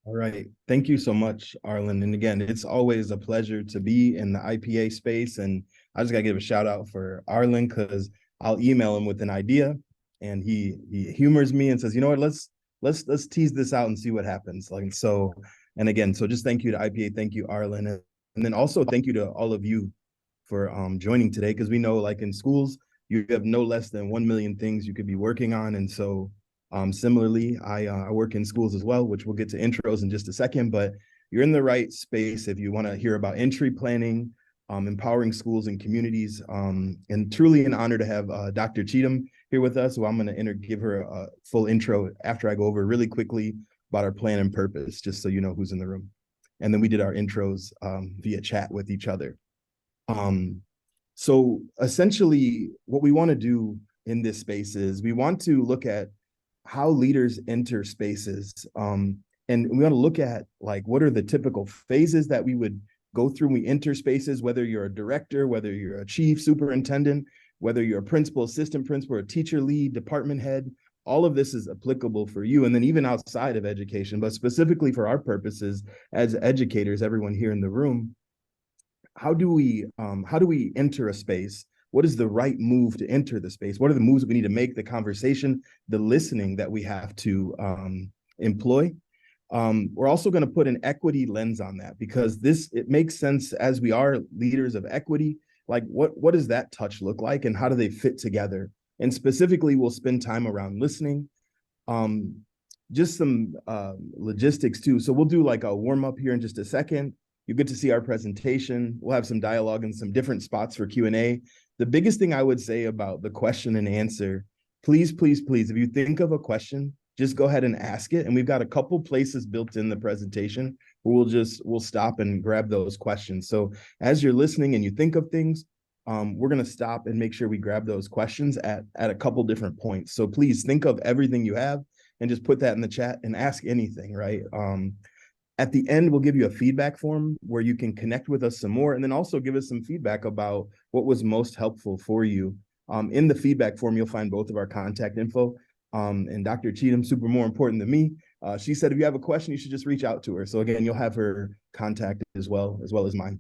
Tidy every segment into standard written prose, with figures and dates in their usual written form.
All right. Thank you so much, Arlen. And again, it's always a pleasure to be in the IPA space. And I just gotta give a shout out for Arlen because I'll email him with an idea and he humors me and says, you know what, let's tease this out and see what happens. Like so, and again, so just thank you to IPA, thank you, Arlen. And then also thank you to all of you for joining today because we know like in schools, you have no less than 1 million things you could be working on. And so similarly, I work in schools as well, which we'll get to intros in just a second, but you're in the right space if you want to hear about entry planning, empowering schools and communities, and truly an honor to have Dr. Cheatham here with us. So I'm going to give her a full intro after I go over really quickly about our plan and purpose, just so you know who's in the room. And then we did our intros via chat with each other. So essentially, what we want to do in this space is we want to look at how leaders enter spaces. And we want to look at like what are the typical phases that we would go through when we enter spaces, whether you're a director, whether you're a chief superintendent, whether you're a principal, assistant principal, a teacher lead, department head, all of this is applicable for you. And then even outside of education, but specifically for our purposes as educators, everyone here in the room, how do we enter a space? What is the right move to enter the space? What are the moves we need to make, the conversation, the listening that we have to employ? We're also going to put an equity lens on that because it makes sense as we are leaders of equity. Like what does that touch look like and how do they fit together? And specifically, we'll spend time around listening. Just some logistics too. So we'll do like a warm up here in just a second. You get to see our presentation. We'll have some dialogue and some different spots for Q&A. The biggest thing I would say about the question and answer, please, please, please, if you think of a question, just go ahead and ask it. And we've got a couple places built in the presentation where we'll stop and grab those questions. So as you're listening and you think of things, we're going to stop and make sure we grab those questions at a couple different points. So please think of everything you have and just put that in the chat and ask anything, right? At the end, we'll give you a feedback form where you can connect with us some more and then also give us some feedback about what was most helpful for you. In the feedback form, you'll find both of our contact info. And Dr. Cheatham, super more important than me. She said, if you have a question, you should just reach out to her. So again, you'll have her contact as well as mine.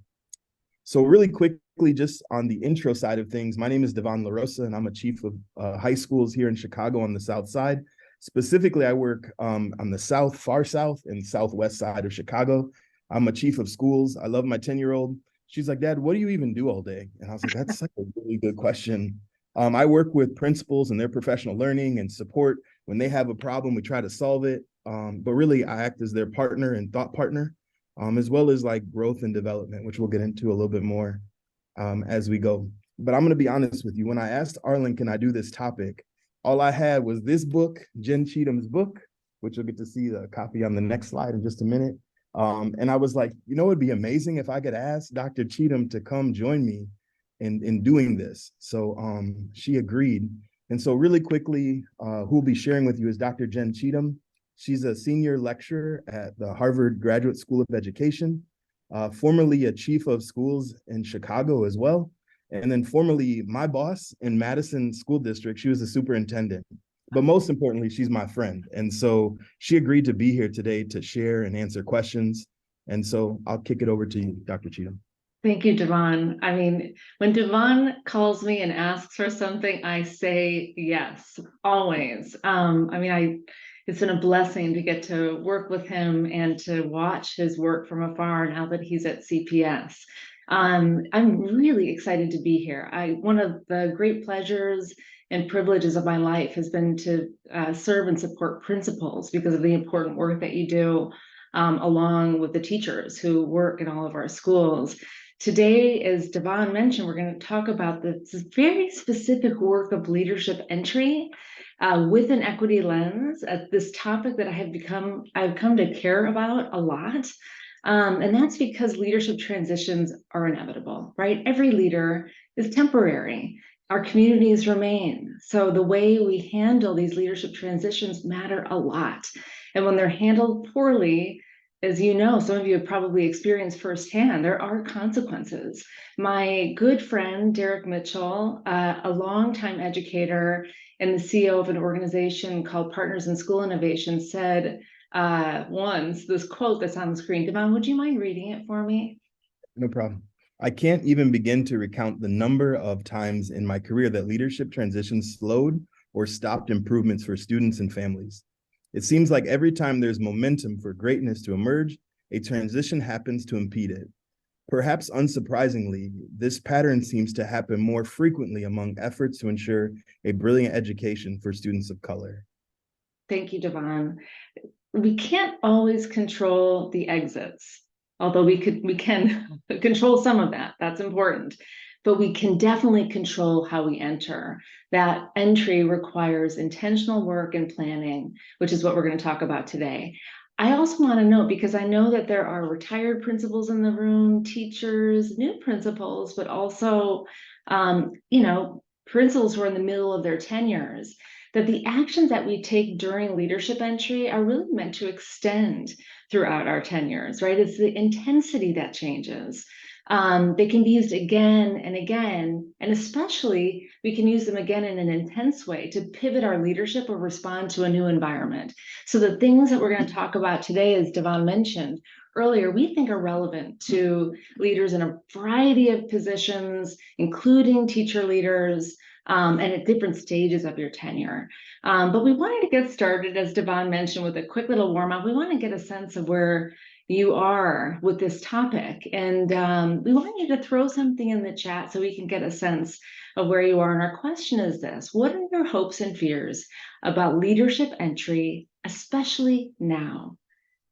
So really quickly, just on the intro side of things, my name is Devon LaRosa, and I'm a chief of high schools here in Chicago on the South Side. Specifically, I work on the far south and southwest side of Chicago. I'm a chief of schools. I love my 10-year-old. She's like, Dad, what do you even do all day? And I was like, that's like a really good question. I work with principals and their professional learning and support. When they have a problem, we try to solve it. But really, I act as their partner and thought partner, as well as like growth and development, which we'll get into a little bit more as we go. But I'm going to be honest with you. When I asked Arlen, can I do this topic? All I had was this book, Jen Cheatham's book, which you'll get to see the copy on the next slide in just a minute. And I was like, it'd be amazing if I could ask Dr. Cheatham to come join me in doing this. So she agreed. And so really quickly, who will be sharing with you is Dr. Jen Cheatham. She's a senior lecturer at the Harvard Graduate School of Education, formerly a chief of schools in Chicago as well. And then formerly my boss in Madison School District, she was a superintendent. But most importantly, she's my friend. And so she agreed to be here today to share and answer questions. And so I'll kick it over to you, Dr. Cheatham. Thank you, Devon. I mean, when Devon calls me and asks for something, I say yes, always. It's been a blessing to get to work with him and to watch his work from afar now that he's at CPS. I'm really excited to be here. One of the great pleasures and privileges of my life has been to serve and support principals because of the important work that you do along with the teachers who work in all of our schools. Today, as Devon mentioned, we're going to talk about this very specific work of leadership entry with an equity lens. This topic that I've come to care about a lot. And that's because leadership transitions are inevitable, right? Every leader is temporary. Our communities remain. So the way we handle these leadership transitions matter a lot. And when they're handled poorly, as you know, some of you have probably experienced firsthand, there are consequences. My good friend, Derek Mitchell, a longtime educator and the CEO of an organization called Partners in School Innovation, said, ones, this quote that's on the screen. Devon, would you mind reading it for me? No problem. I can't even begin to recount the number of times in my career that leadership transitions slowed or stopped improvements for students and families. It seems like every time there's momentum for greatness to emerge, a transition happens to impede it. Perhaps unsurprisingly, this pattern seems to happen more frequently among efforts to ensure a brilliant education for students of color. Thank you, Devon. We can't always control the exits, although we can control some of that. That's important. But we can definitely control how we enter. That entry requires intentional work and planning, which is what we're going to talk about today. I also want to note, because I know that there are retired principals in the room, teachers, new principals, but also, principals who are in the middle of their tenures, that the actions that we take during leadership entry are really meant to extend throughout our tenures, right? It's the intensity that changes. They can be used again and again, and especially we can use them again in an intense way to pivot our leadership or respond to a new environment. So the things that we're going to talk about today, as Devon mentioned earlier, we think are relevant to leaders in a variety of positions, including teacher leaders, and at different stages of your tenure. But we wanted to get started, as Devon mentioned, with a quick little warm up. We want to get a sense of where you are with this topic. And we want you to throw something in the chat so we can get a sense of where you are. And our question is this: what are your hopes and fears about leadership entry, especially now?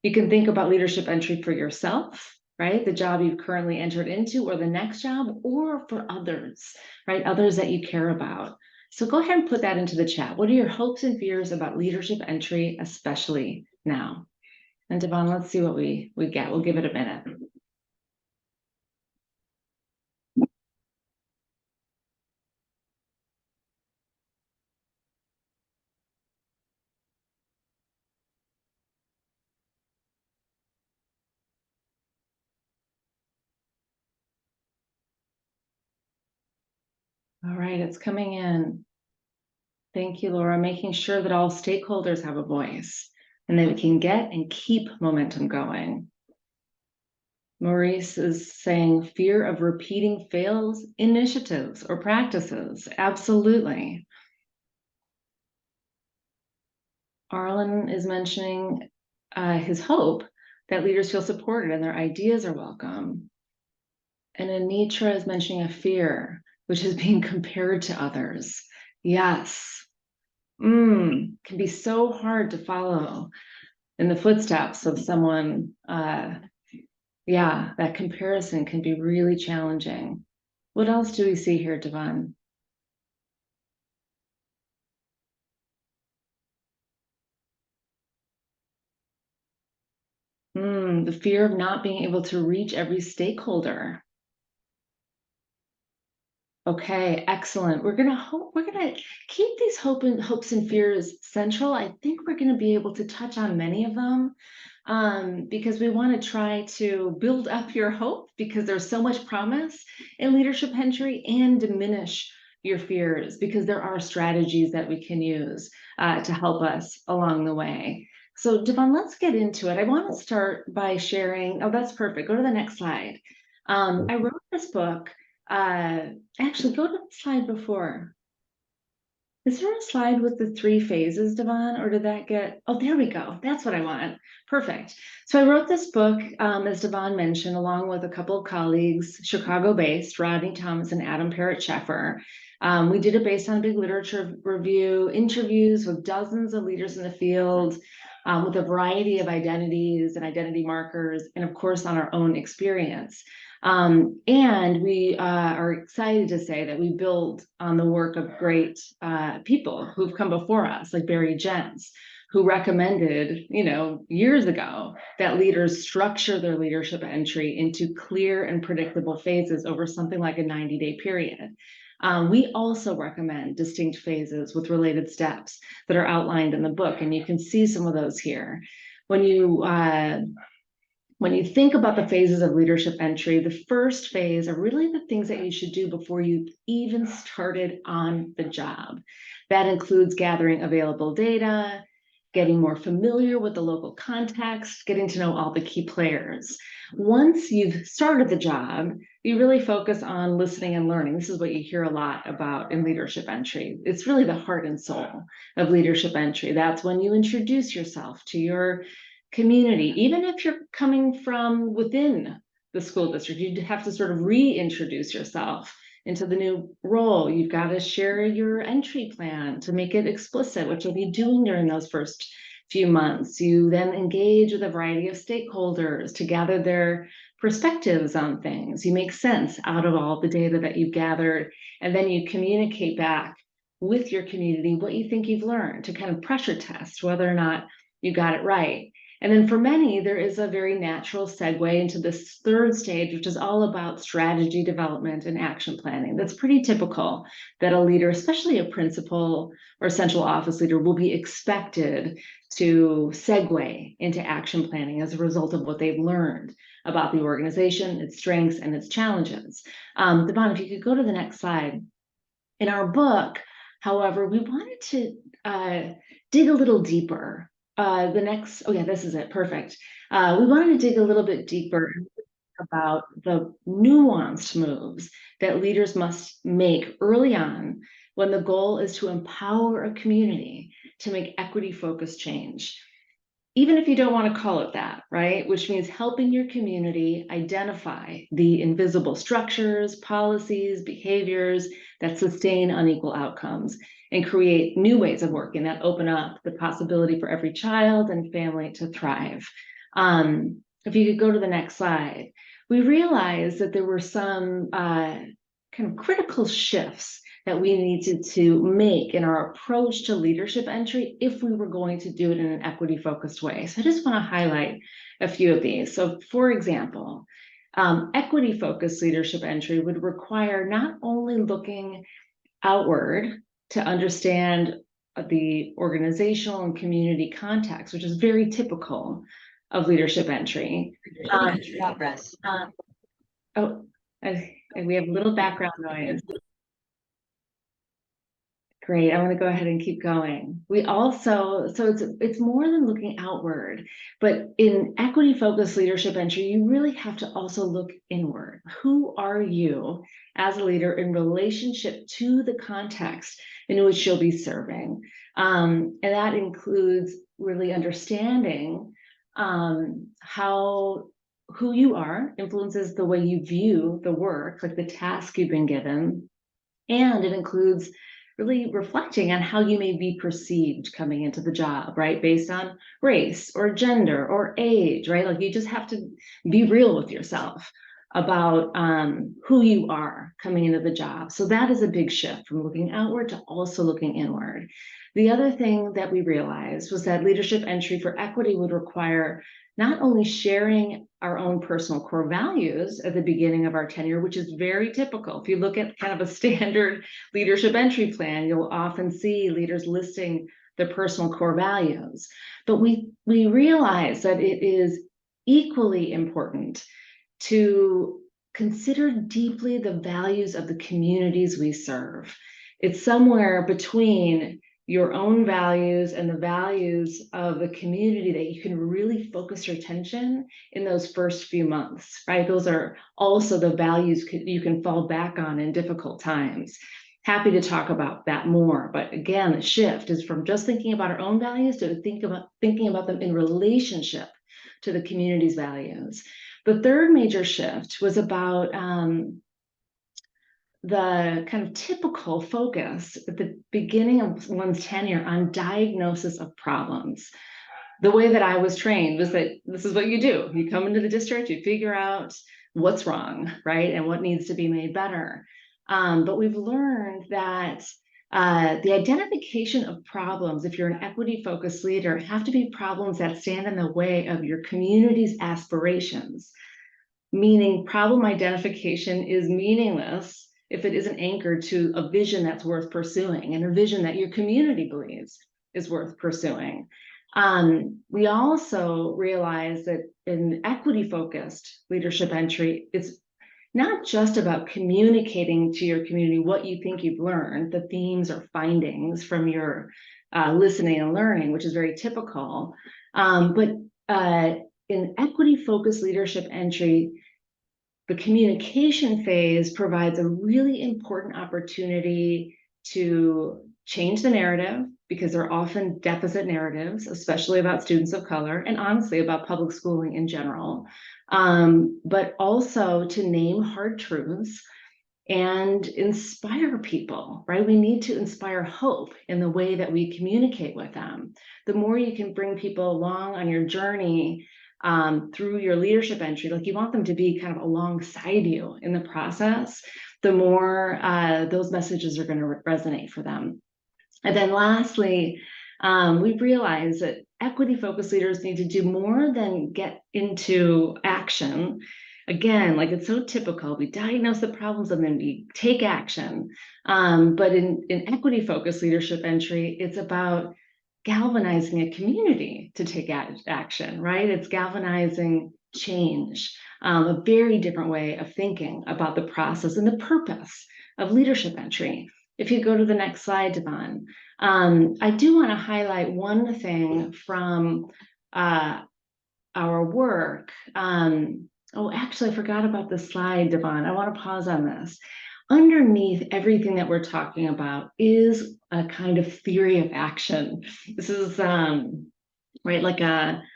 You can think about leadership entry for yourself, right? The job you've currently entered into, or the next job, or for others, right? Others that you care about. So go ahead and put that into the chat. What are your hopes and fears about leadership entry, especially now? And Devon, let's see what we get. We'll give it a minute. All right, it's coming in. Thank you, Laura. Making sure that all stakeholders have a voice and that we can get and keep momentum going. Maurice is saying fear of repeating fails initiatives or practices. Absolutely. Arlen is mentioning his hope that leaders feel supported and their ideas are welcome. And Anitra is mentioning a fear, which is being compared to others. Yes. Can be so hard to follow in the footsteps of someone. Yeah, that comparison can be really challenging. What else do we see here, Devon? The fear of not being able to reach every stakeholder. Okay, excellent. We're gonna keep these hopes and fears central. I think we're gonna be able to touch on many of them, because we want to try to build up your hope, because there's so much promise in leadership entry, and diminish your fears, because there are strategies that we can use to help us along the way. So Devon, let's get into it. I want to start by sharing. Oh, that's perfect. Go to the next slide. I wrote this book. Actually, go to the slide before. Is there a slide with the 3 phases, Devon, or did that get, oh, there we go. That's what I want. Perfect. So I wrote this book, as Devon mentioned, along with a couple of colleagues, Chicago-based, Rodney Thomas and Adam Parrott-Sheffer. We did it based on a big literature review, interviews with dozens of leaders in the field, with a variety of identities and identity markers, and of course on our own experience. And we are excited to say that we build on the work of great people who've come before us, like Barry Jentz, who recommended, years ago, that leaders structure their leadership entry into clear and predictable phases over something like a 90-day period. We also recommend distinct phases with related steps that are outlined in the book, and you can see some of those here. When you think about the phases of leadership entry, the first phase are really the things that you should do before you even started on the job. That includes gathering available data, getting more familiar with the local context, getting to know all the key players. Once you've started the job, you really focus on listening and learning. This is what you hear a lot about in leadership entry. It's really the heart and soul of leadership entry. That's when you introduce yourself to your community. Even if you're coming from within the school district, you have to sort of reintroduce yourself into the new role. You've got to share your entry plan to make it explicit, what you'll be doing during those first few months. You then engage with a variety of stakeholders to gather their perspectives on things. You make sense out of all the data that you've gathered, and then you communicate back with your community what you think you've learned to kind of pressure test whether or not you got it right. And then for many, there is a very natural segue into this third stage, which is all about strategy development and action planning. That's pretty typical that a leader, especially a principal or central office leader, will be expected to segue into action planning as a result of what they've learned about the organization, its strengths, and its challenges. Devon, if you could go to the next slide. In our book, however, we wanted to dig a little deeper. Oh yeah, this is it, perfect. We wanted to dig a little bit deeper about the nuanced moves that leaders must make early on when the goal is to empower a community to make equity-focused change. Even if you don't want to call it that, right? Which means helping your community identify the invisible structures, policies, behaviors that sustain unequal outcomes and create new ways of working that open up the possibility for every child and family to thrive. If you could go to the next slide, we realized that there were some kind of critical shifts that we needed to make in our approach to leadership entry if we were going to do it in an equity-focused way. So I just want to highlight a few of these. So for example, equity-focused leadership entry would require not only looking outward to understand the organizational and community context, which is very typical of leadership entry. Progress. And we have a little background noise. Great, I'm going to go ahead and keep going. We also, so it's more than looking outward, but in equity-focused leadership entry, you really have to also look inward. Who are you as a leader in relationship to the context in which you'll be serving? And that includes really understanding how who you are influences the way you view the work, like the task you've been given, and it includes really reflecting on how you may be perceived coming into the job, right? Based on race or gender or age, right? Like you just have to be real with yourself about who you are coming into the job. So that is a big shift from looking outward to also looking inward. The other thing that we realized was that leadership entry for equity would require not only sharing our own personal core values at the beginning of our tenure, which is very typical. If you look at kind of a standard leadership entry plan, you'll often see leaders listing their personal core values. But we realize that it is equally important to consider deeply the values of the communities we serve. It's somewhere between your own values and the values of the community that you can really focus your attention in those first few months, right? Those are also the values you can fall back on in difficult times. Happy to talk about that more, but again, the shift is from just thinking about our own values to thinking about them in relationship to the community's values. The third major shift was about the kind of typical focus at the beginning of one's tenure on diagnosis of problems. The way that I was trained was that this is what you do. You come into the district, you figure out what's wrong, right? And what needs to be made better. But we've learned that the identification of problems, if you're an equity-focused leader, have to be problems that stand in the way of your community's aspirations. Meaning problem identification is meaningless if it isn't anchored to a vision that's worth pursuing and a vision that your community believes is worth pursuing. We also realize that in equity-focused leadership entry, it's not just about communicating to your community what you think you've learned, the themes or findings from your listening and learning, which is very typical. But in equity-focused leadership entry, the communication phase provides a really important opportunity to change the narrative, because there are often deficit narratives, especially about students of color, and honestly about public schooling in general, but also to name hard truths and inspire people, right? We need to inspire hope in the way that we communicate with them. The more you can bring people along on your journey through your leadership entry, like you want them to be kind of alongside you in the process, the more those messages are going to resonate for them. And then lastly, we've realized that equity-focused leaders need to do more than get into action. Again, like it's so typical, we diagnose the problems and then we take action. But in equity-focused leadership entry, it's about galvanizing a community to take action, right? It's galvanizing change, a very different way of thinking about the process and the purpose of leadership entry. If you go to the next slide, Devon, I do want to highlight one thing from our work. Oh, actually, I forgot about the slide, Devon. I want to pause on this. Underneath everything that we're talking about is a kind of theory of action. This is right, like an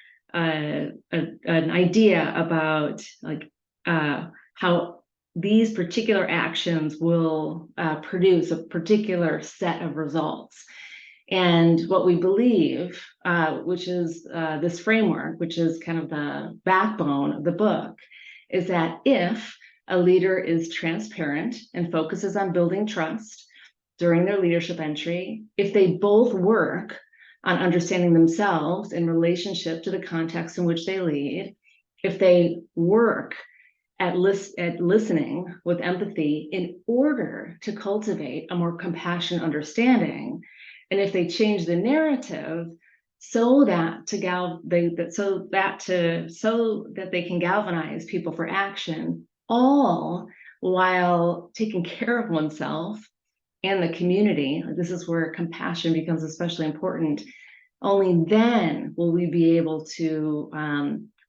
idea about like how these particular actions will produce a particular set of results. And what we believe, which is this framework, which is kind of the backbone of the book, is that if a leader is transparent and focuses on building trust during their leadership entry, if they both work on understanding themselves in relationship to the context in which they lead, if they work at listening with empathy in order to cultivate a more compassionate understanding, and if they change the narrative so that they can galvanize people for action, all while taking care of oneself and the community. This is where compassion becomes especially important. Only then will we be able to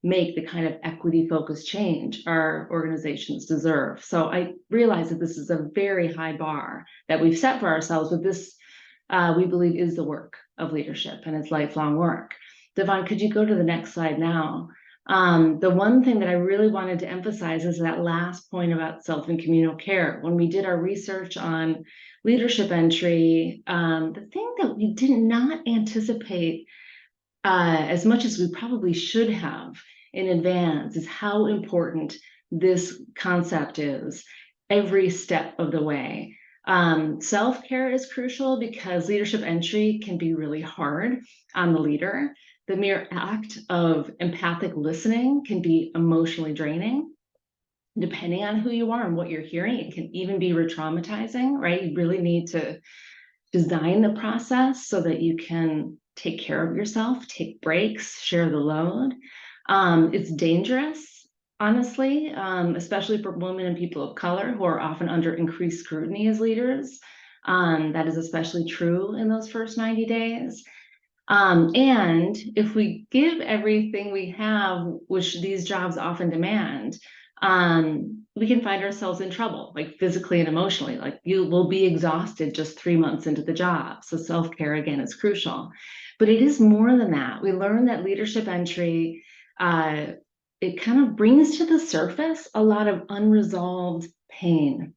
make the kind of equity-focused change our organizations deserve. So I realize that this is a very high bar that we've set for ourselves, but this we believe is the work of leadership, and it's lifelong work. Devon, could you go to the next slide now? The one thing that I really wanted to emphasize is that last point about self and communal care. When we did our research on leadership entry, the thing that we did not anticipate as much as we probably should have in advance is how important this concept is every step of the way. Self-care is crucial because leadership entry can be really hard on the leader. The mere act of empathic listening can be emotionally draining. Depending on who you are and what you're hearing, it can even be re-traumatizing, right? You really need to design the process so that you can take care of yourself, take breaks, share the load. It's dangerous, honestly, especially for women and people of color who are often under increased scrutiny as leaders. That is especially true in those first 90 days. And if we give everything we have, which these jobs often demand, we can find ourselves in trouble, like physically and emotionally. Like you will be exhausted just 3 months into the job. So self-care, again, is crucial. But it is more than that. We learn that leadership entry, it kind of brings to the surface a lot of unresolved pain.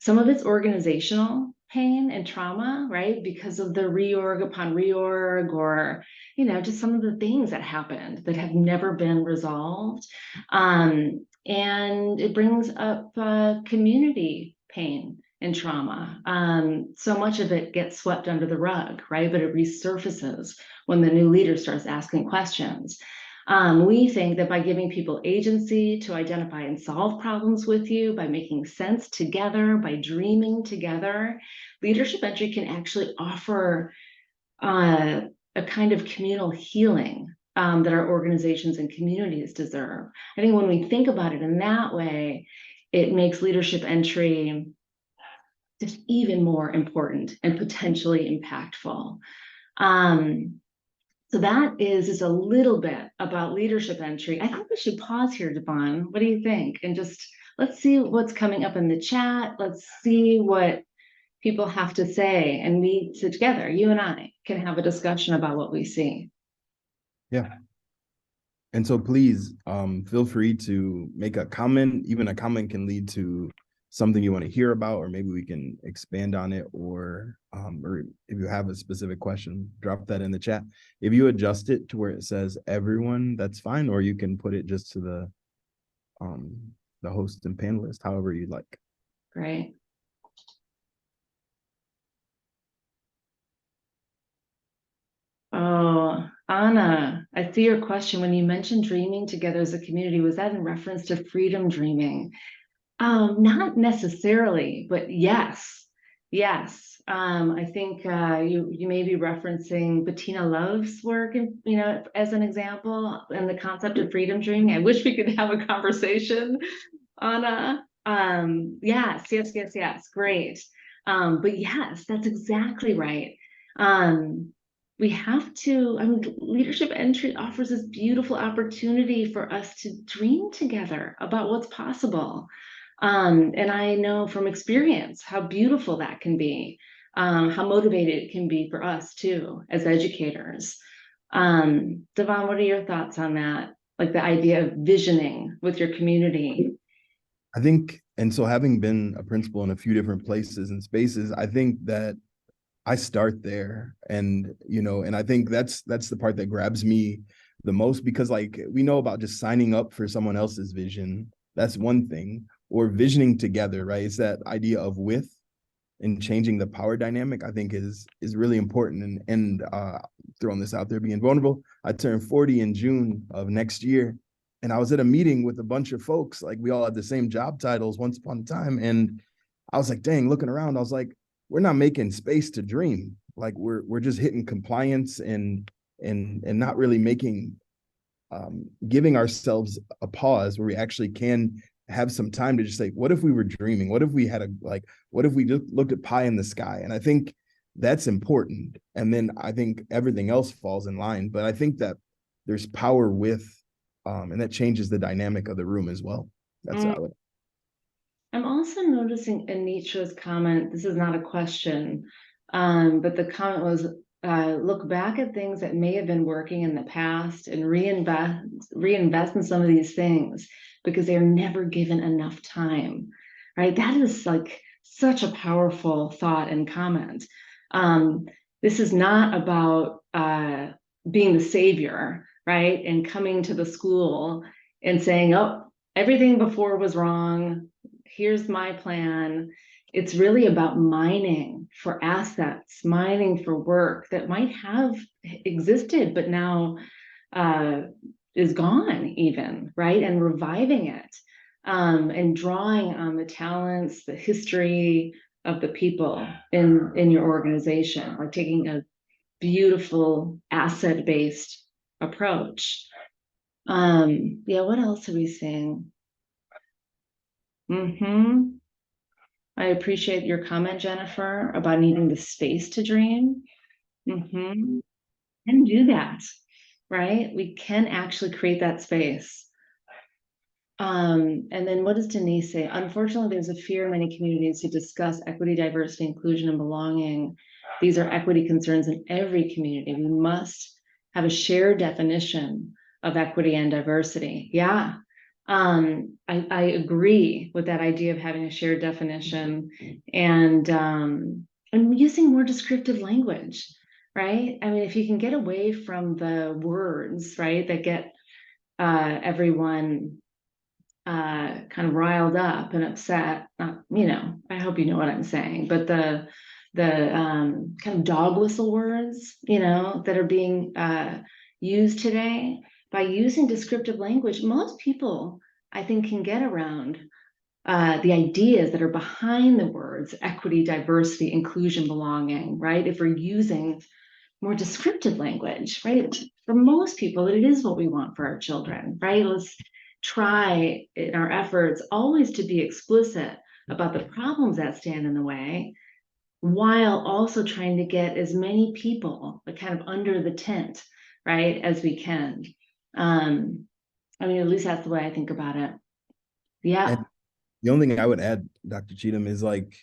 Some of it's organizational pain and trauma, right? Because of the reorg upon reorg, or, just some of the things that happened that have never been resolved. And it brings up community pain and trauma. So much of it gets swept under the rug, right? But it resurfaces when the new leader starts asking questions. We think that by giving people agency to identify and solve problems with you, by making sense together, by dreaming together, leadership entry can actually offer a kind of communal healing that our organizations and communities deserve. I think when we think about it in that way, it makes leadership entry just even more important and potentially impactful. So that is just a little bit about leadership entry. I think we should pause here, Devon. What do you think? And just let's see what's coming up in the chat. Let's see what people have to say, and we sit together. You and I can have a discussion about what we see. Yeah. And so please feel free to make a comment. Even a comment can lead to something you want to hear about, or maybe we can expand on it, or if you have a specific question, drop that in the chat. If you adjust it to where it says everyone, that's fine, or you can put it just to the host and panelist, however you'd like. Great. Oh, Anna, I see your question. When you mentioned dreaming together as a community, was that in reference to freedom dreaming? Not necessarily, but yes, yes. I think you may be referencing Bettina Love's work, as an example, and the concept of freedom dreaming. I wish we could have a conversation, Anna. Yes, yes, yes, yes. Great. But yes, that's exactly right. We have to, I mean, leadership entry offers this beautiful opportunity for us to dream together about what's possible. And I know from experience how beautiful that can be, how motivated it can be for us too, as educators. Devon, what are your thoughts on that? Like the idea of visioning with your community? I think, and so having been a principal in a few different places and spaces, I think that I start there. And, and I think that's the part that grabs me the most, because like we know about just signing up for someone else's vision. That's one thing, or visioning together, right? It's that idea of with and changing the power dynamic, I think is really important. And throwing this out there, being vulnerable. I turned 40 in June of next year. And I was at a meeting with a bunch of folks, like we all had the same job titles once upon a time. And I was like, dang, looking around, I was like, we're not making space to dream. Like we're just hitting compliance and not really making giving ourselves a pause where we actually can have some time to just say, what if we were dreaming? What if we had what if we just looked at pie in the sky? And I think that's important. And then I think everything else falls in line. But I think that there's power with, and that changes the dynamic of the room as well. That's how I would. I'm also noticing Anitra's comment. This is not a question, but the comment was look back at things that may have been working in the past and reinvest in some of these things because they're never given enough time, right? That is like such a powerful thought and comment. This is not about being the savior, right? And coming to the school and saying, oh, everything before was wrong. Here's my plan. It's really about mining for assets, mining for work that might have existed, but now is gone even, right? And reviving it, and drawing on the talents, the history of the people in your organization, like taking a beautiful asset-based approach. Yeah, what else are we seeing? I appreciate your comment, Jennifer, about needing the space to dream. And do that, right? We can actually create that space. And then what does Denise say? Unfortunately, there's a fear in many communities to discuss equity, diversity, inclusion, and belonging. These are equity concerns in every community. We must have a shared definition of equity and diversity. Yeah. I agree with that idea of having a shared definition and using more descriptive language, right? I mean, if you can get away from the words, right, that get everyone kind of riled up and upset. I hope you know what I'm saying, but the kind of dog whistle words, that are being used today, by using descriptive language, most people, I think, can get around the ideas that are behind the words equity, diversity, inclusion, belonging, right? If we're using more descriptive language, right? For most people, it is what we want for our children, right? Let's try in our efforts always to be explicit about the problems that stand in the way, while also trying to get as many people like kind of under the tent, right, as we can. I mean, at least that's the way I think about it. Yeah. And the only thing I would add, Dr. Cheatham, is like,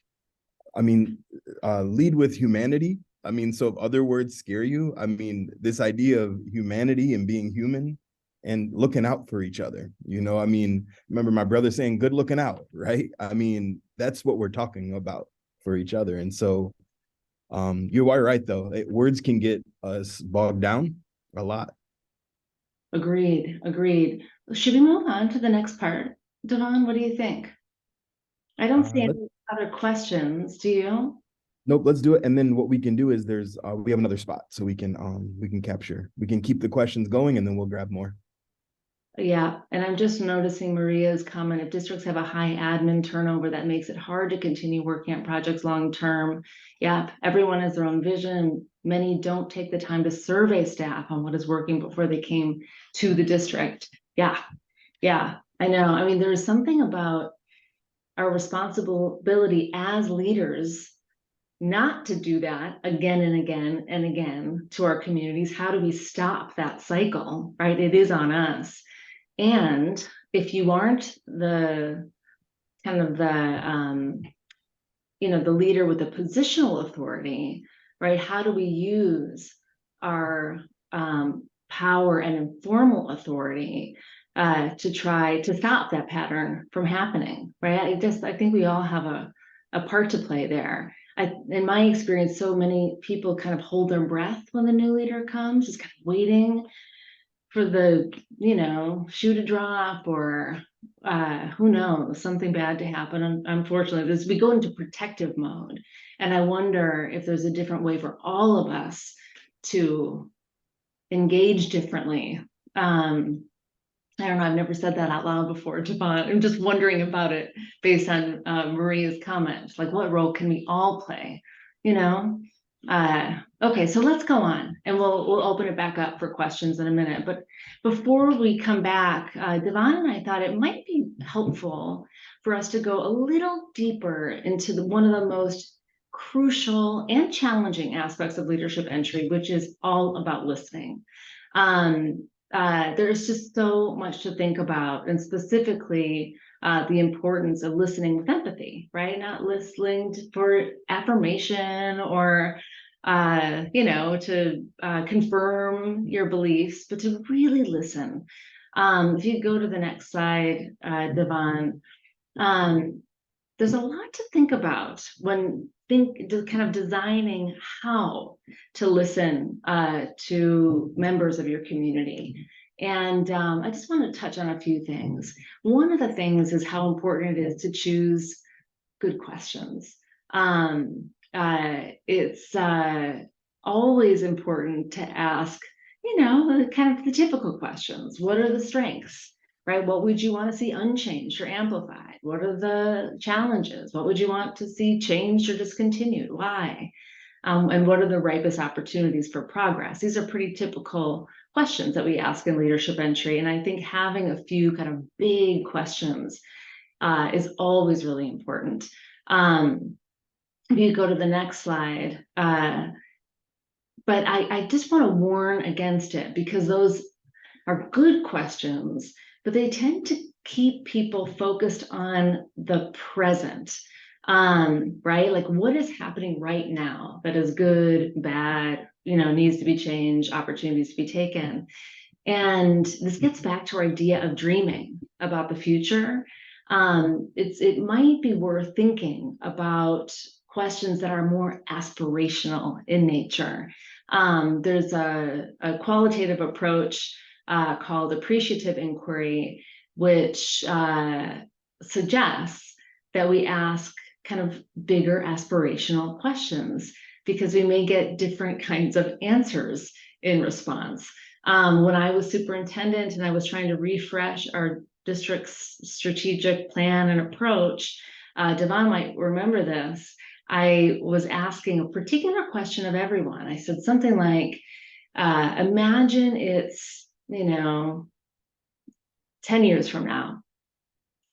I mean, lead with humanity. I mean, so if other words scare you, I mean, this idea of humanity and being human and looking out for each other, I mean, remember my brother saying good looking out, right? I mean, that's what we're talking about for each other. And so you are right, though. Words can get us bogged down a lot. Agreed. Agreed. Should we move on to the next part? Devon, what do you think? I don't see Let any other questions. Do you? Nope, let's do it. And then what we can do is we have another spot so we can keep the questions going and then we'll grab more. Yeah, and I'm just noticing Maria's comment. If districts have a high admin turnover, that makes it hard to continue working on projects long term. Yeah, everyone has their own vision. Many don't take the time to survey staff on what is working before they came to the district. Yeah, yeah, I know. I mean, there's something about our responsibility as leaders not to do that again and again and again to our communities. How do we stop that cycle, right? It is on us. And if you aren't the kind of the leader with the positional authority, right? How do we use our power and informal authority to try to stop that pattern from happening, right? I think we all have a part to play there. In my experience, so many people kind of hold their breath when the new leader comes, just kind of waiting for the shoe to drop, or who knows, something bad to happen. Unfortunately, we go into protective mode, and I wonder if there's a different way for all of us to engage differently. I don't know, I've never said that out loud before, Devon. I'm just wondering about it based on Maria's comments. Like, what role can we all play? You know? Okay, so let's go on, and we'll open it back up for questions in a minute. But before we come back, Devon and I thought it might be helpful for us to go a little deeper into one of the most crucial and challenging aspects of leadership entry, which is all about listening. There's just so much to think about, and specifically the importance of listening with empathy, right? Not listening for affirmation or, to confirm your beliefs, but to really listen. If you go to the next slide, Devon, there's a lot to think about when kind of designing how to listen to members of your community. And I just want to touch on a few things. One of the things is how important it is to choose good questions. It's always important to ask, kind of the typical questions. What are the strengths? Right? What would you want to see unchanged or amplified? What are the challenges? What would you want to see changed or discontinued? Why? And what are the ripest opportunities for progress? These are pretty typical questions that we ask in leadership entry. And I think having a few kind of big questions is always really important. If you go to the next slide, but I just want to warn against it, because those are good questions, but they tend to keep people focused on the present, right? Like, what is happening right now that is good, bad, needs to be changed, opportunities to be taken. And this gets back to our idea of dreaming about the future. It might be worth thinking about questions that are more aspirational in nature. There's a qualitative approach called appreciative inquiry, which suggests that we ask kind of bigger aspirational questions, because we may get different kinds of answers in response. When I was superintendent and I was trying to refresh our district's strategic plan and approach, Devon might remember this, I was asking a particular question of everyone. I said something like, imagine it's 10 years from now,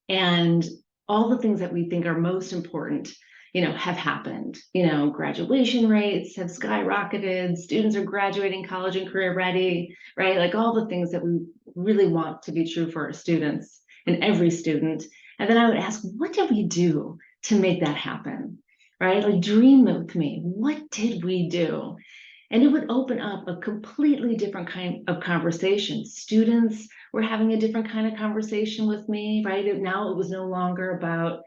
and all the things that we think are most important have happened. Graduation rates have skyrocketed, students are graduating college and career ready, right? Like all the things that we really want to be true for our students and every student. And then I would ask, what did we do to make that happen? Right? Like dream with me. What did we do? And it would open up a completely different kind of conversation. Students were having a different kind of conversation with me, right? Now it was no longer about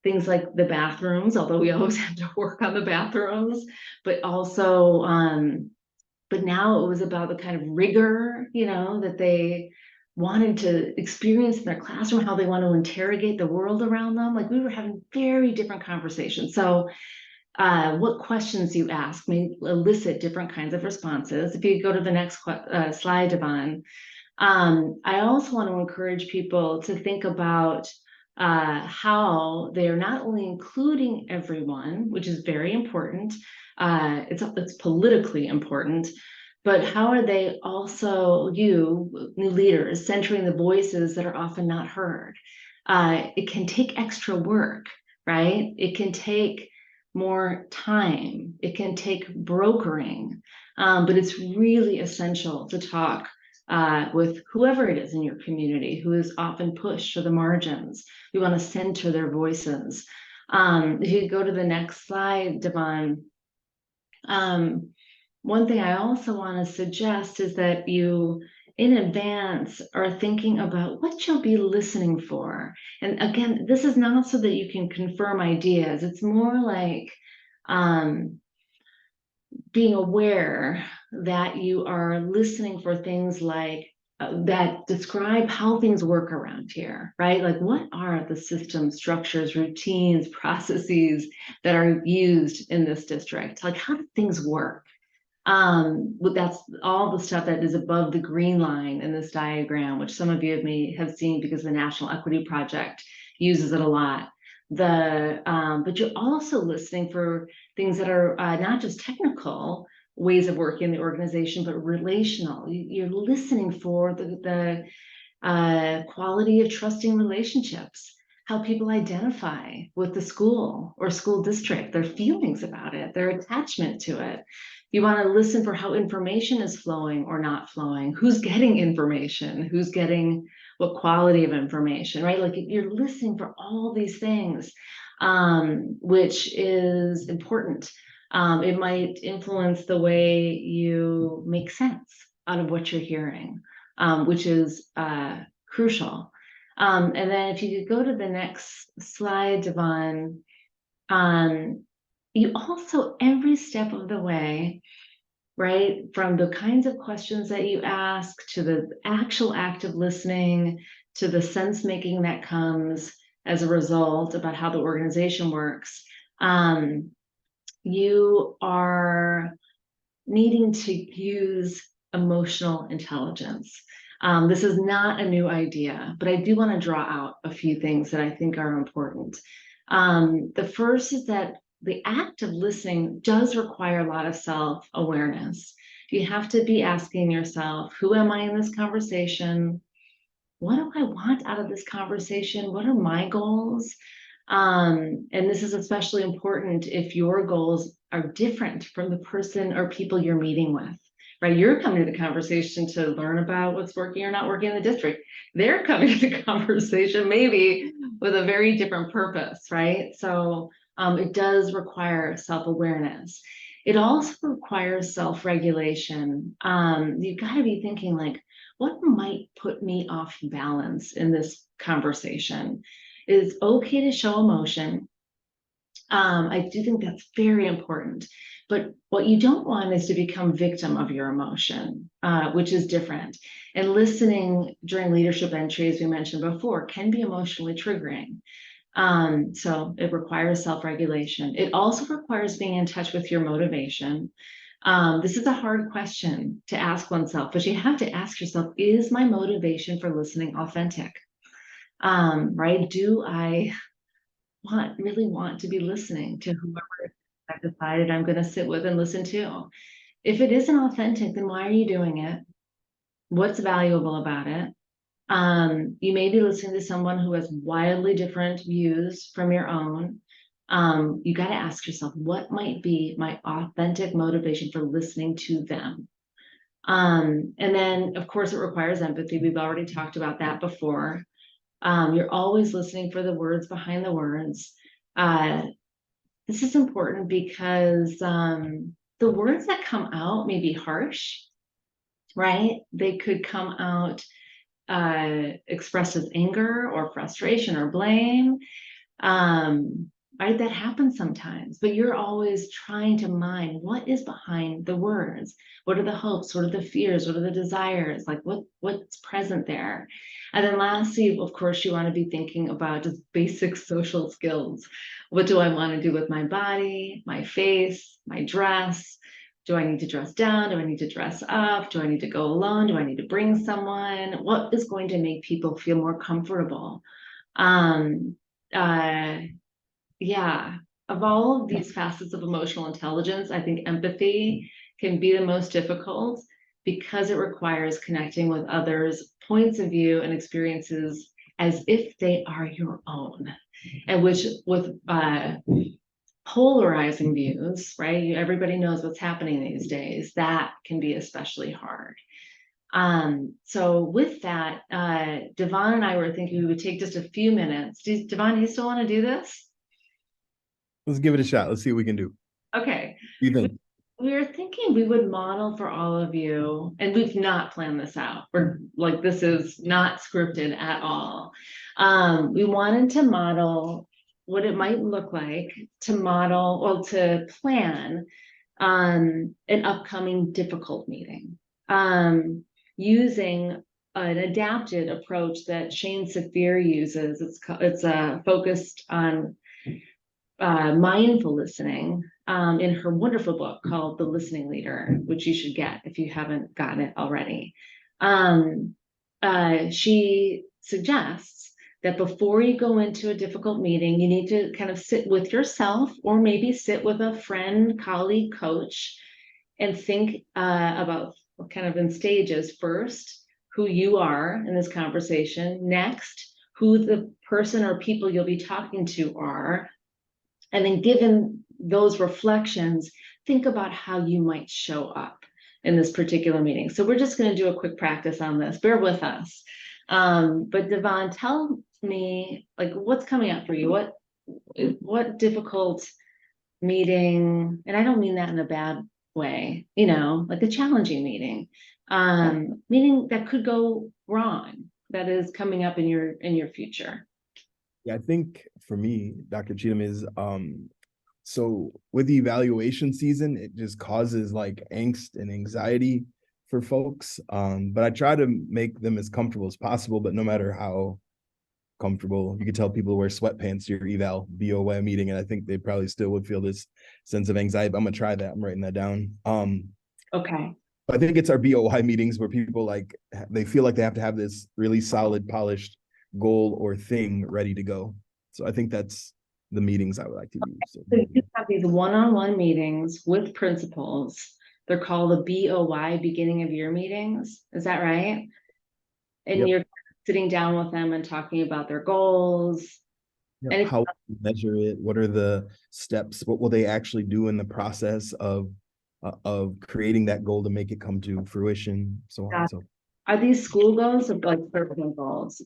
things like the bathrooms, although we always have to work on the bathrooms, but also, but now it was about the kind of rigor, that they wanted to experience in their classroom, how they want to interrogate the world around them. Like we were having very different conversations. So what questions you ask may elicit different kinds of responses. If you go to the next slide, Devon, I also want to encourage people to think about how they are not only including everyone, which is very important, it's politically important, but how are they also, new leaders, centering the voices that are often not heard? It can take extra work, right? It can take more time. It can take brokering, but it's really essential to talk with whoever it is in your community who is often pushed to the margins. We want to center their voices. If you go to the next slide, Devon, one thing I also want to suggest is that you in advance are thinking about what you'll be listening for. And again, this is not so that you can confirm ideas. It's more like being aware that you are listening for things like that describe how things work around here, right? Like what are the systems, structures, routines, processes that are used in this district? Like how do things work? That's all the stuff that is above the green line in this diagram, which some of you may have seen because the National Equity Project uses it a lot. But you're also listening for things that are not just technical ways of working in the organization, but relational. You're listening for the quality of trusting relationships, how people identify with the school or school district, their feelings about it, their attachment to it. You want to listen for how information is flowing or not flowing, who's getting information, who's getting what quality of information, right? Like you're listening for all these things, which is important. It might influence the way you make sense out of what you're hearing, which is crucial. And then if you could go to the next slide, Devon, you also, every step of the way, right, from the kinds of questions that you ask to the actual act of listening to the sense making that comes as a result about how the organization works, you are needing to use emotional intelligence. This is not a new idea, but I do want to draw out a few things that I think are important. The first is that the act of listening does require a lot of self-awareness. You have to be asking yourself, who am I in this conversation? What do I want out of this conversation? What are my goals? And this is especially important if your goals are different from the person or people you're meeting with, right? You're coming to the conversation to learn about what's working or not working in the district. They're coming to the conversation maybe with a very different purpose, right? So it does require self-awareness. It also requires self-regulation. You've got to be thinking like, what might put me off balance in this conversation? It's okay to show emotion. I do think that's very important. But what you don't want is to become victim of your emotion, which is different. And listening during leadership entry, as we mentioned before, can be emotionally triggering. So it requires self-regulation. It also requires being in touch with your motivation. This is a hard question to ask oneself, but you have to ask yourself, is my motivation for listening authentic? Right? Do I really want to be listening to whoever I've decided I'm going to sit with and listen to? If it isn't authentic, then why are you doing it? What's valuable about it? You may be listening to someone who has wildly different views from your own. You got to ask yourself, what might be my authentic motivation for listening to them? And then, of course, it requires empathy. We've already talked about that before. You're always listening for the words behind the words. Uh, this is important because the words that come out may be harsh, right? They could come out expressed as anger or frustration or blame. Um, right? That happens sometimes, but you're always trying to mine what is behind the words. What are the hopes? What are the fears? What are the desires? Like what's present there? And then lastly, of course, you want to be thinking about just basic social skills. What do I want to do with my body, my face, my dress? Do I need to dress down? Do I need to dress up? Do I need to go alone? Do I need to bring someone? What is going to make people feel more comfortable? Um, uh, yeah, of all of these facets of emotional intelligence, I think empathy can be the most difficult because it requires connecting with others' points of view and experiences as if they are your own. And which with polarizing views, right? Everybody knows what's happening these days. That can be especially hard. So with that, Devon and I were thinking we would take just a few minutes. Devon, do you still want to do this? Let's give it a shot. Let's see what we can do. Okay. What do you think? We were thinking we would model for all of you, and we've not planned this out. We're like, this is not scripted at all. We wanted to model what it might look like to model or to plan an upcoming difficult meeting using an adapted approach that Shane Saphir uses. It's focused on mindful listening in her wonderful book called The Listening Leader, which you should get if you haven't gotten it already. She suggests that before you go into a difficult meeting, you need to kind of sit with yourself or maybe sit with a friend, colleague, coach, and think about kind of in stages. First, who you are in this conversation. Next, who the person or people you'll be talking to are. And then given those reflections, think about how you might show up in this particular meeting. So we're just going to do a quick practice on this. Bear with us. But Devon, tell me, like, what's coming up for you? What difficult meeting, and I don't mean that in a bad way, like a challenging meeting, meaning that could go wrong, that is coming up in your future. Yeah, I think for me, Dr. Cheatham, is so with the evaluation season, it just causes like angst and anxiety for folks. But I try to make them as comfortable as possible, but no matter how comfortable, you could tell people to wear sweatpants to your eval BOY meeting, and I think they probably still would feel this sense of anxiety. But I'm gonna try that. I'm writing that down. Okay. I think it's our BOY meetings where people like they feel like they have to have this really solid, polished goal or thing ready to go. So I think that's the meetings I would like to use. So you have these one-on-one meetings with principals. They're called the BOY, beginning of year meetings. Is that right? And Yep. you're sitting down with them and talking about their goals. Yep. How to measure it? What are the steps? What will they actually do in the process of creating that goal to make it come to fruition? So on. So are these school goals or like personal goals?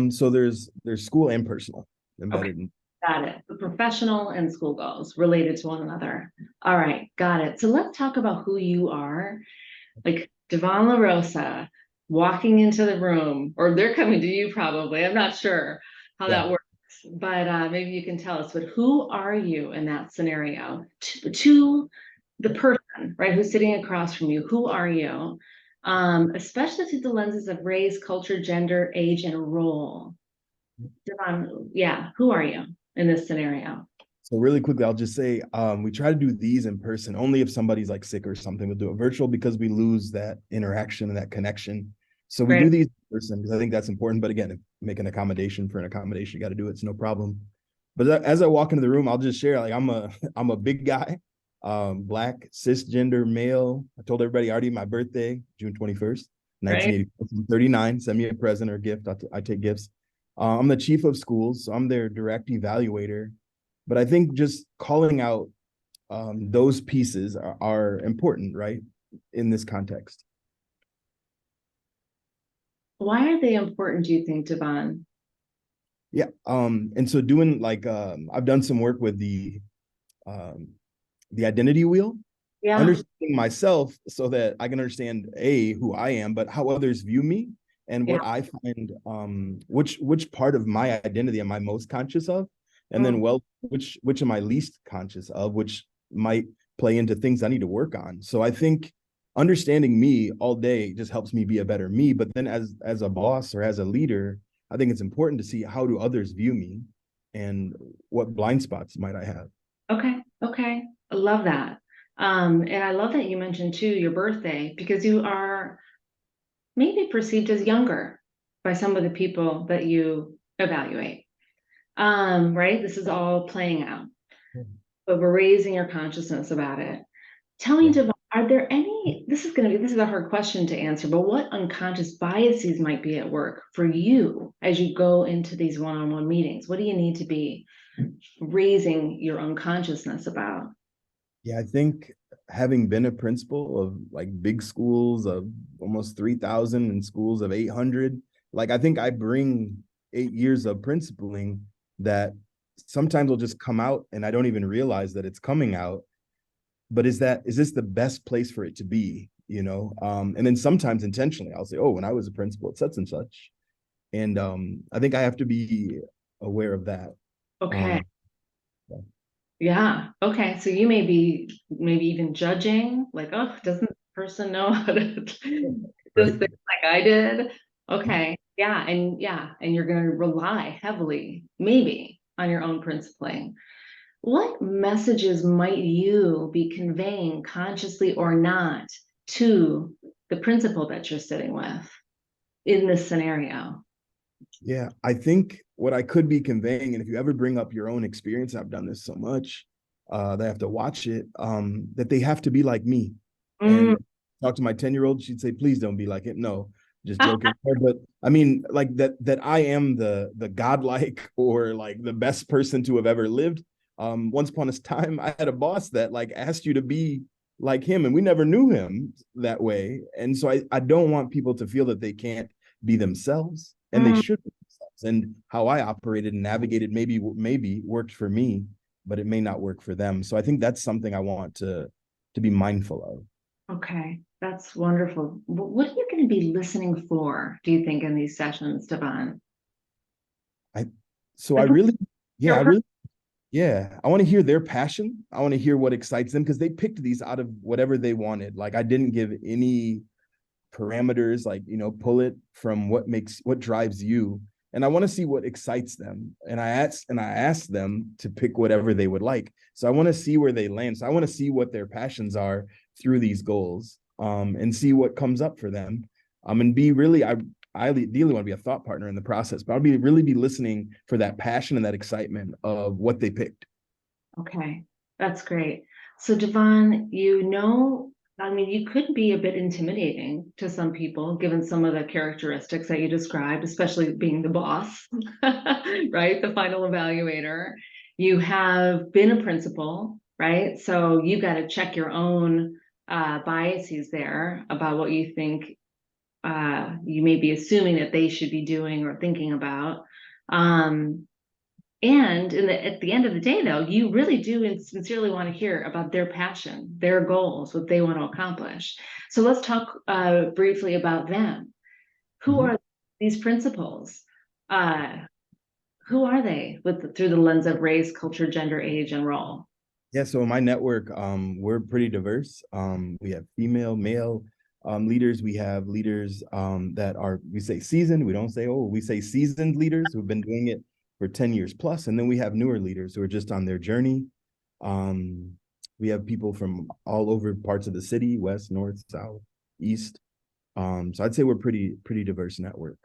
So there's school and personal embedded. Okay. Got it. The professional and school goals related to one another. All right, got it. So let's talk about who you are. Like Devon LaRosa walking into the room, or they're coming to you probably. I'm not sure how that works, but maybe you can tell us. But who are you in that scenario? To the person, right, who's sitting across from you. Who are you? Especially through the lenses of race, culture, gender, age, and role. Devon, yeah, who are you in this scenario? So really quickly, I'll just say we try to do these in person only if somebody's like sick or something. We'll do it virtual because we lose that interaction and that connection. So we do these in person because I think that's important. But again, if make an accommodation for an accommodation, you got to do it. It's no problem. But as I walk into the room, I'll just share like I'm a big guy, black, cisgender male. I told everybody already my birthday, June 21st, 1939. Send me a present or a gift. I take gifts. I'm the chief of schools, so I'm their direct evaluator. But I think just calling out those pieces are important, right? In this context. Why are they important, do you think, Devon? Yeah. And so doing like I've done some work with um the identity wheel, Yeah, understanding myself so that I can understand a who I am, but how others view me and yeah. what I find which part of my identity am I most conscious of, and Mm, then well which am I least conscious of, which might play into things I need to work on. So I think understanding me all day just helps me be a better me. But then as a boss or as a leader, I think it's important to see how do others view me and what blind spots might I have. okay, okay. I love that. And I love that you mentioned too your birthday because you are maybe perceived as younger by some of the people that you evaluate. Right? This is all playing out, but we're raising your consciousness about it. Tell me, Yeah. Devon, are there any, this is a hard question to answer, but what unconscious biases might be at work for you as you go into these one-on-one meetings? What do you need to be raising your unconsciousness about? Yeah, I think having been a principal of like big schools of almost 3,000 and schools of 800, like I think I bring 8 years of principaling that sometimes will just come out and I don't even realize that it's coming out. But is this the best place for it to be? And then sometimes intentionally I'll say, oh, when I was a principal at such and such. And I think I have to be aware of that. Okay. Um, Yeah. Okay. So you may be maybe even judging, like, oh, doesn't this person know how to do this right. thing like I did? Okay. Yeah. And you're going to rely heavily, maybe, on your own principling. What messages might you be conveying consciously or not to the principal that you're sitting with in this scenario? Yeah, I think what I could be conveying, and if you ever bring up your own experience, I've done this so much that I have to watch it, that they have to be like me. Mm. And talk to my 10-year-old, she'd say, please don't be like it. No, just joking. But I mean, like that I am the godlike or like the best person to have ever lived. Once upon a time, I had a boss that like asked you to be like him, and we never knew him that way. And so I don't want people to feel that they can't be themselves, and they Mm. should be themselves. And how I operated and navigated maybe worked for me, but it may not work for them. So I think that's something I want to be mindful of. Okay, that's wonderful. What are you going to be listening for, do you think, in these sessions, Devon? I so I Like, really, yeah, your I really, yeah, I want to hear their passion. I want to hear what excites them because they picked these out of whatever they wanted. Like I didn't give any parameters, like pull it from what drives you, and I want to see what excites them, and I asked them to pick whatever they would like. So I want to see where they land. So I want to see what their passions are through these goals, and see what comes up for them, and be really I ideally want to be a thought partner in the process, but I'll be listening for that passion and that excitement of what they picked. Okay, that's great. So, Devon, I mean, you could be a bit intimidating to some people, given some of the characteristics that you described, especially being the boss, right? The final evaluator. You have been a principal, right? So you've got to check your own biases there about what you think you may be assuming that they should be doing or thinking about. Um, and at the end of the day, though, you really do and sincerely want to hear about their passion, their goals, what they want to accomplish. So let's talk briefly about them. Who Mhm. are these principles? Uh, who are they through the lens of race, culture, gender, age, and role? Yeah, so in my network, we're pretty diverse. We have female, male leaders. We have leaders that are, we say seasoned. We don't say, oh, we say seasoned leaders who've been doing it for 10 years plus. And then we have newer leaders who are just on their journey. Um, we have people from all over parts of the city, west, north, south, east. So I'd say we're pretty diverse network.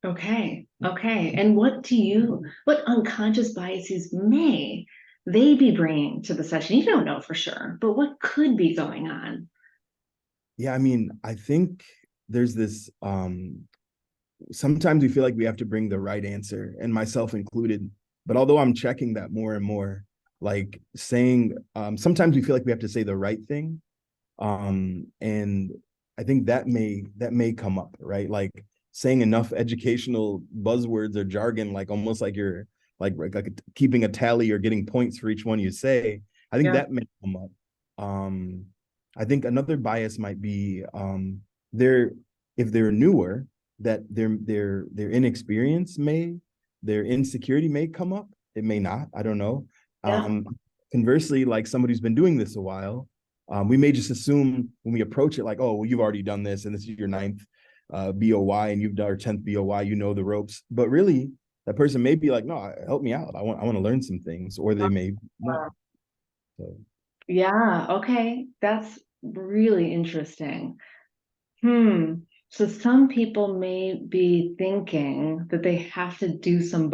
Okay, okay. And what unconscious biases may they be bringing to the session? You don't know for sure, but what could be going on? Yeah, I mean, I think there's this sometimes we feel like we have to bring the right answer, and myself included. But although I'm checking that more and more, like saying, sometimes we feel like we have to say the right thing. And I think that may come up, right? Like saying enough educational buzzwords or jargon, like almost like you're like keeping a tally or getting points for each one you say. I think Yeah. that may come up. I think another bias might be they're if they're newer, that their inexperience may their insecurity may come up. It may not. I don't know. Yeah. Conversely, like somebody who's been doing this a while, we may just assume when we approach it like, oh, well, you've already done this and this is your ninth BOY and you've done our 10th BOY, you know the ropes. But really, that person may be like, no, help me out. I want to learn some things, or they may not. So Yeah. Okay. That's really interesting. Hmm. So some people may be thinking that they have to do some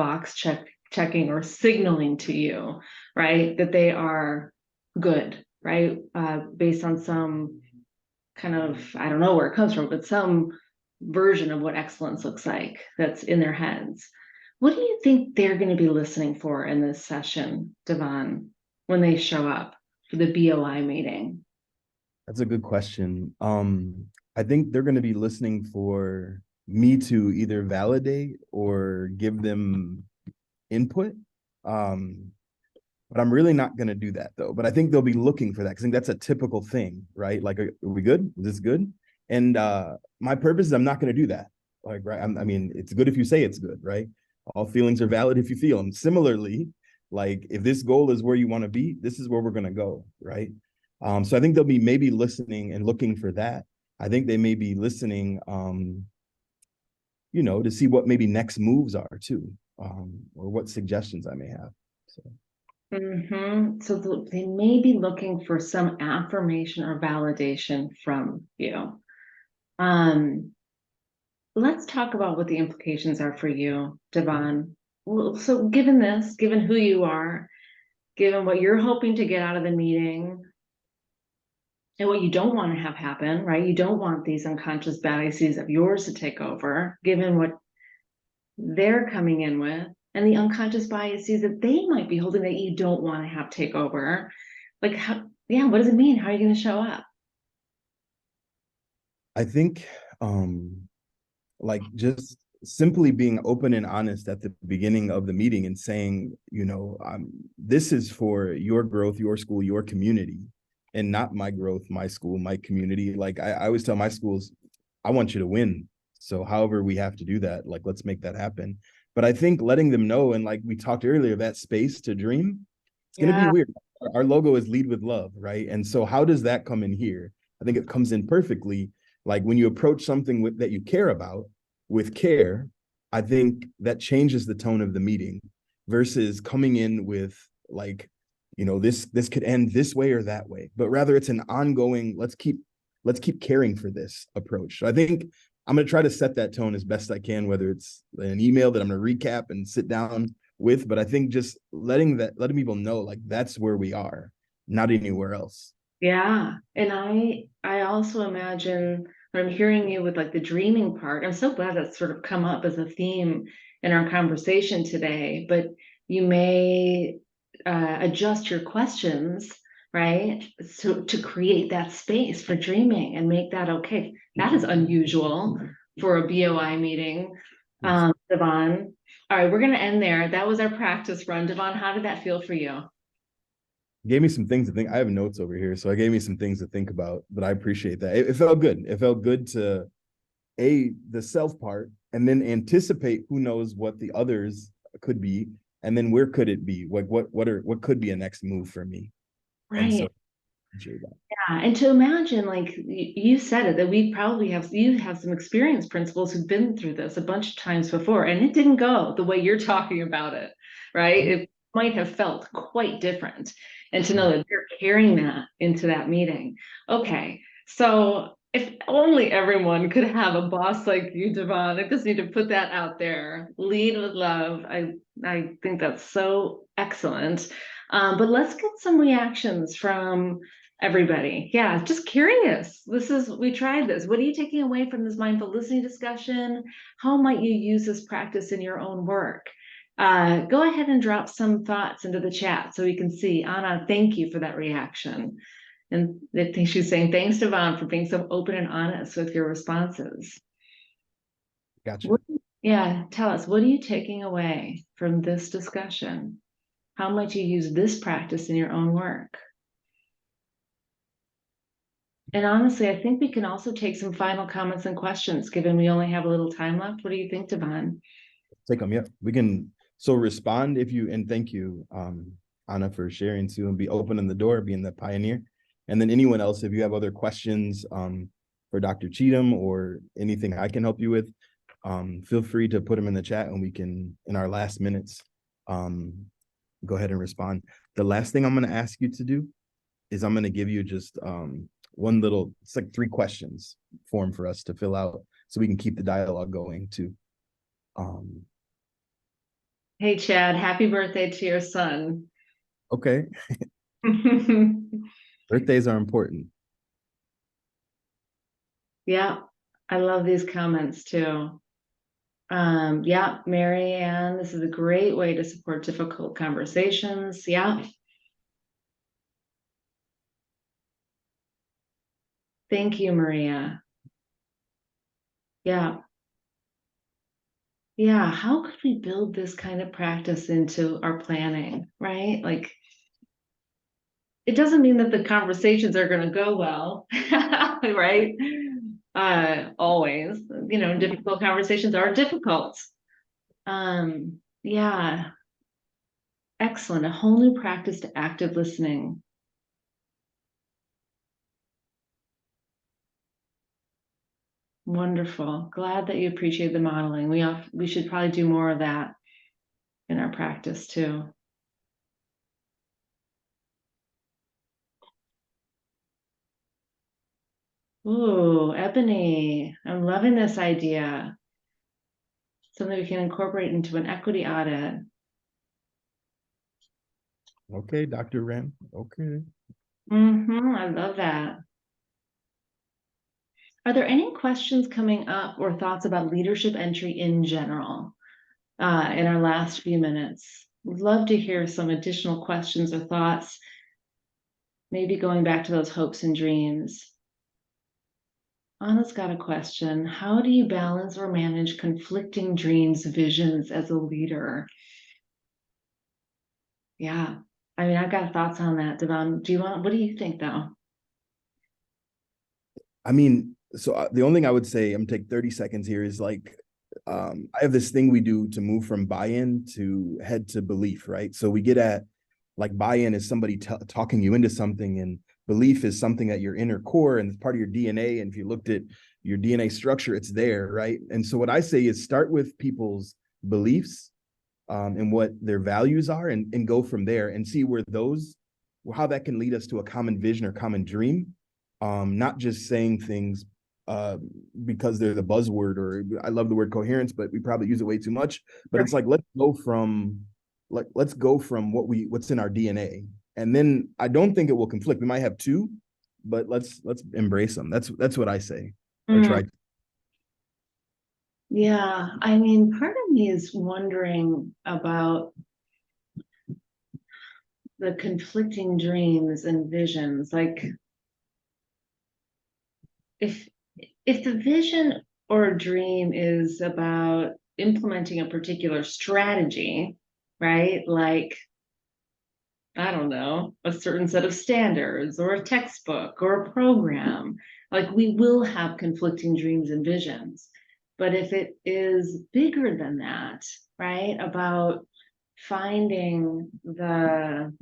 checking or signaling to you, right? That they are good, right? Based on some kind of, I don't know where it comes from, but some version of what excellence looks like that's in their heads. What do you think they're going to be listening for in this session, Devon, when they show up for the BOI meeting? that's a good question. I think they're going to be listening for me to either validate or give them input. Um, but I'm really not going to do that though. But I think they'll be looking for that because I think that's a typical thing, right? Like, are we good? Is this good? And my purpose is I'm not going to do that. Like, right? I mean, it's good if you say it's good, right? All feelings are valid if you feel them. Similarly, like if this goal is where you want to be, this is where we're going to go, right? So I think they'll be maybe listening and looking for that. I think they may be listening, to see what maybe next moves are too, or what suggestions I may have. So. So they may be looking for some affirmation or validation from you. Um, let's talk about what the implications are for you, Devon. Well, so given who you are, given what you're hoping to get out of the meeting, and what you don't want to have happen, right? You don't want these unconscious biases of yours to take over, given what they're coming in with, and the unconscious biases that they might be holding that you don't want to have take over. Like, how, yeah, what does it mean? How are you going to show up? I think like just simply being open and honest at the beginning of the meeting and saying, this is for your growth, your school, your community, and not my growth, my school, my community. Like I always tell my schools, I want you to win. So however we have to do that, like let's make that happen. But I think letting them know, and like we talked earlier, that space to dream, it's going to be Yeah. weird. Our logo is lead with love, right? And so how does that come in here? I think it comes in perfectly. Like when you approach something that you care about with care, I think that changes the tone of the meeting versus coming in with like, this could end this way or that way, but rather it's an ongoing, let's keep caring for this approach. So I think I'm going to try to set that tone as best I can, whether it's an email that I'm going to recap and sit down with, but I think just letting people know like that's where we are, not anywhere else. Yeah. And I also imagine when I'm hearing you with like the dreaming part, I'm so glad that's sort of come up as a theme in our conversation today, but you may adjust your questions, right? So to create that space for dreaming and make that okay. That is unusual for a BOI meeting. Devon. All right, we're gonna end there. That was our practice run. Devon, how did that feel for you? Gave me some things to think. I have notes over here, so I gave me some things to think about. But I appreciate that. It felt good. It felt good to the self part, and then anticipate who knows what the others could be, and then where could it be? Like what could be a next move for me? And so Right. appreciate that. Yeah, and to imagine, like you said it, that we probably have you have some experienced principals who've been through this a bunch of times before, and it didn't go the way you're talking about it, right? It might have felt quite different. And to know that they're carrying that into that meeting. Okay, so if only everyone could have a boss like you, Devon. I just need to put that out there. Lead with love. I think that's so excellent. But let's get some reactions from everybody. Yeah, just curious. We tried this. What are you taking away from this mindful listening discussion? How might you use this practice in your own work? Go ahead and drop some thoughts into the chat so we can see. Anna, thank you for that reaction. And I think she's saying, thanks, Devon, for being so open and honest with your responses. Gotcha. Yeah, tell us, what are you taking away from this discussion? How might you use this practice in your own work? And honestly, I think we can also take some final comments and questions, given we only have a little time left. What do you think, Devon? Take them. Yeah, we can. So respond if you, and thank you, Anna, for sharing too, and be opening the door, being the pioneer. And then anyone else, if you have other questions for Dr. Cheatham or anything I can help you with, feel free to put them in the chat, and we can, in our last minutes, go ahead and respond. The last thing I'm going to ask you to do is I'm going to give you just one little, it's like 3 questions form for us to fill out so we can keep the dialogue going too. Hey, Chad, happy birthday to your son. Okay. Birthdays are important. Yeah, I love these comments too. Yeah, Mary Ann, this is a great way to support difficult conversations. Yeah. Thank you, Maria. Yeah. Yeah, how could we build this kind of practice into our planning, right? Like, it doesn't mean that the conversations are going to go well, right? Always, difficult conversations are difficult. Yeah, excellent. A whole new practice to active listening. Wonderful. Glad that you appreciate the modeling. We should probably do more of that in our practice too. Ooh, Ebony, I'm loving this idea. Something we can incorporate into an equity audit. Okay, Dr. Ram. Okay. I love that. Are there any questions coming up or thoughts about leadership entry in general in our last few minutes? We'd love to hear some additional questions or thoughts, maybe going back to those hopes and dreams. Anna's got a question. How do you balance or manage conflicting dreams, visions as a leader? Yeah, I mean, I've got thoughts on that, Devon. What do you think though? I mean, so the only thing I would say, I'm gonna take 30 seconds here, is like, I have this thing we do to move from buy-in to head to belief, right? So we get at, like, buy-in is somebody talking you into something, and belief is something at your inner core and it's part of your DNA. And if you looked at your DNA structure, it's there, right? And so what I say is start with people's beliefs and what their values are, and go from there and see how that can lead us to a common vision or common dream. Not just saying things because they're the buzzword, or I love the word coherence, but we probably use it way too much. But it's like, let's go from what's in our DNA. And then I don't think it will conflict. We might have 2, but let's embrace them. That's what I say, or try. Yeah, I mean, part of me is wondering about the conflicting dreams and visions. Like, if the vision or dream is about implementing a particular strategy, right? Like, I don't know, a certain set of standards or a textbook or a program, like, we will have conflicting dreams and visions. But if it is bigger than that, right, about finding the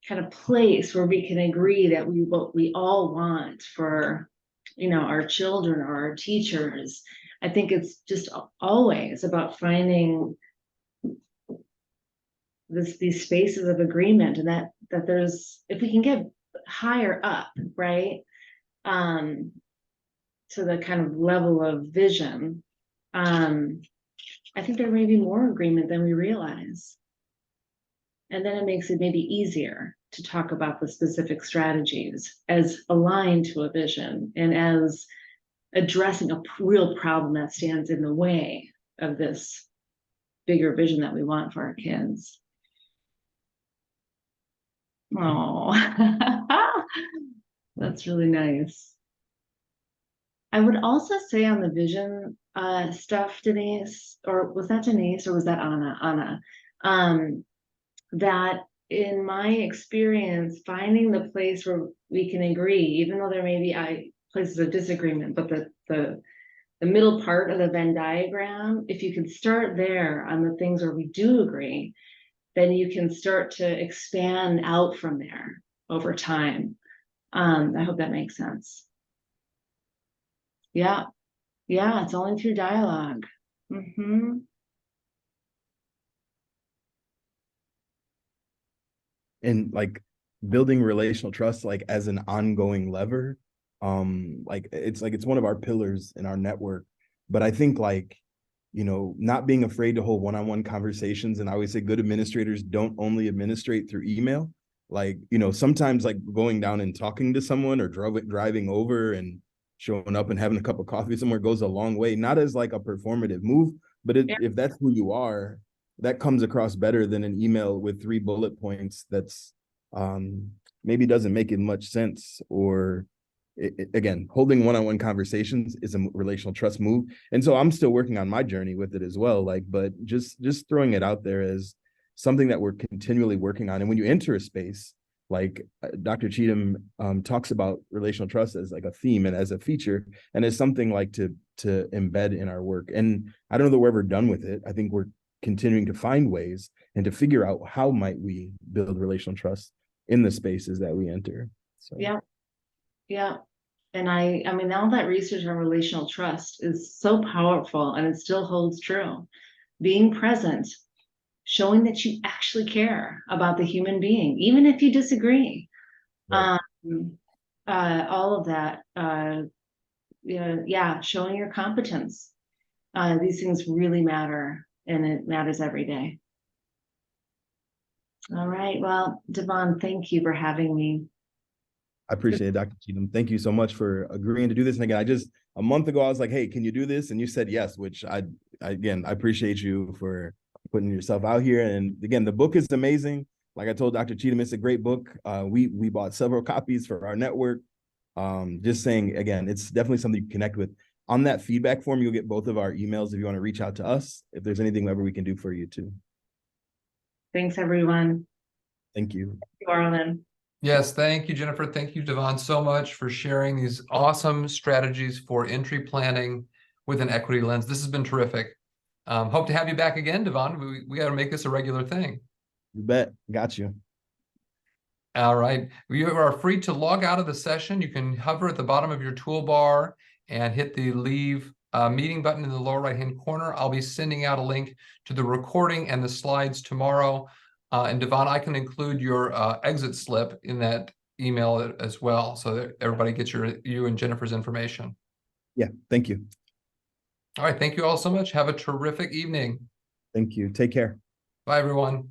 kind of place where we can agree that what we all want for our children or our teachers, I think it's just always about finding these spaces of agreement, and that there's, if we can get higher up, right, to the kind of level of vision, I think there may be more agreement than we realize. And then it makes it maybe easier to talk about the specific strategies as aligned to a vision and as addressing a real problem that stands in the way of this bigger vision that we want for our kids. Oh, that's really nice. I would also say on the vision stuff, Denise, or was that Denise or was that Anna? Anna, that in my experience, finding the place where we can agree, even though there may be places of disagreement, but the middle part of the Venn diagram, if you can start there on the things where we do agree, then you can start to expand out from there over time. I hope that makes sense. Yeah, yeah, it's only through dialogue. Mm-hmm. And like building relational trust like as an ongoing lever, like it's one of our pillars in our network. But I think like, not being afraid to hold one-on-one conversations. And I always say good administrators don't only administrate through email. Like, sometimes like going down and talking to someone or driving over and showing up and having a cup of coffee somewhere goes a long way, not as like a performative move, but Yeah. if that's who you are, that comes across better than an email with 3 bullet points that's maybe doesn't make it much sense. Or again, holding one-on-one conversations is a relational trust move. And so I'm still working on my journey with it as well. Like, but just throwing it out there as something that we're continually working on. And when you enter a space, like Dr. Cheatham talks about relational trust as like a theme and as a feature and as something like to embed in our work. And I don't know that we're ever done with it. I think we're continuing to find ways and to figure out how might we build relational trust in the spaces that we enter. So Yeah. Yeah. And I mean, all that research on relational trust is so powerful and it still holds true. Being present, showing that you actually care about the human being, even if you disagree. right. All of that, yeah, showing your competence. These things really matter and it matters every day. All right. Well, Devon, thank you for having me. I appreciate it, Dr. Cheatham. Thank you so much for agreeing to do this. And again, a month ago, I was like, hey, can you do this? And you said yes, which I appreciate you for putting yourself out here. And again, the book is amazing. Like I told Dr. Cheatham, it's a great book. We bought several copies for our network. Just saying, again, it's definitely something you connect with. On that feedback form, you'll get both of our emails if you want to reach out to us, if there's anything ever we can do for you too. Thanks, everyone. Thank you. Thank you, Arlen. Yes, thank you, Jennifer. Thank you, Devon, so much for sharing these awesome strategies for entry planning with an equity lens. This has been terrific. Hope to have you back again, Devon. We got to make this a regular thing. You bet. Got you. All right. You are free to log out of the session. You can hover at the bottom of your toolbar and hit the leave meeting button in the lower right-hand corner. I'll be sending out a link to the recording and the slides tomorrow. And Devon, I can include your exit slip in that email as well, so that everybody gets you and Jennifer's information. Yeah, thank you. All right, thank you all so much. Have a terrific evening. Thank you. Take care. Bye, everyone.